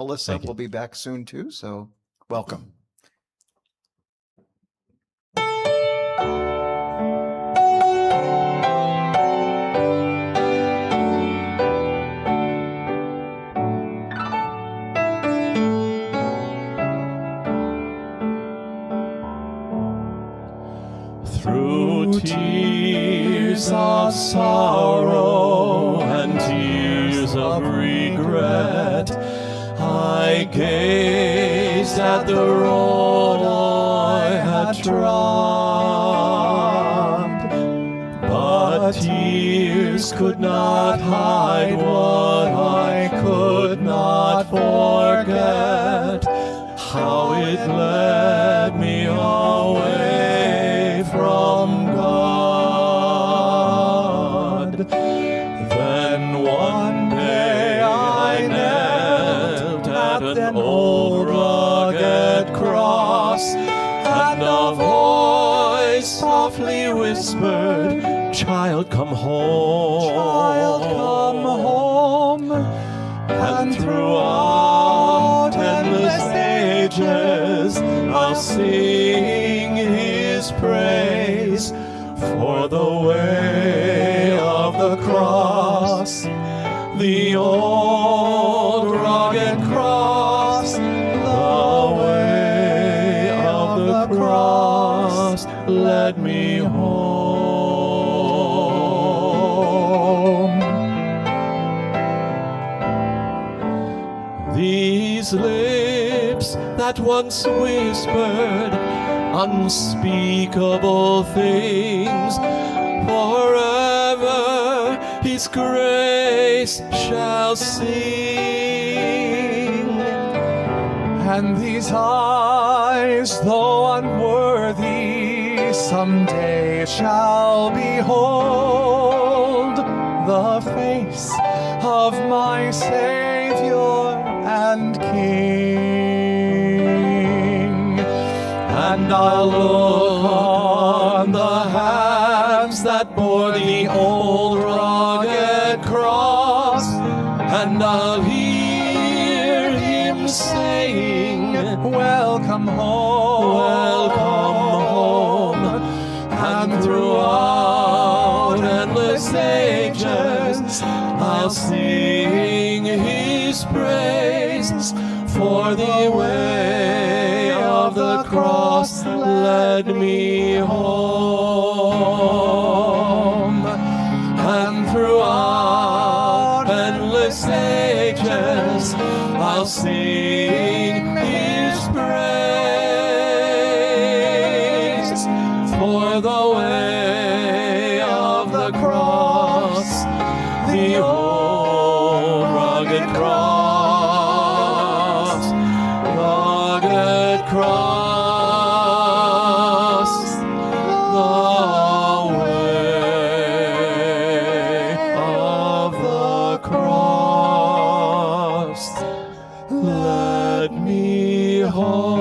Melissa Thank you. will be back soon too, so welcome. Through tears of sorrow and tears of regret, I gazed at the road I had trod, but tears could not hide what I could not forget, how it led me away from God. Then one day I knelt at an old rugged cross, and a voice softly whispered, "Child, come home." Child, come home. And throughout endless ages I'll sing His praise, for the way of the cross, the old rugged cross, the way of the cross led me home. These lips that once whispered unspeakable things, forever His grace shall sing. And these eyes, though unworthy, someday shall behold the face of my Savior and King. And I'll look on the hands that bore the old rugged cross, and I'll hear Him saying, "Welcome home, welcome home." And throughout endless ages I'll sing His praise, for the way of the cross led me home. And throughout endless ages I'll sing His praise, for the way of the cross, the old rugged cross, rugged cross, the way of the cross led me home.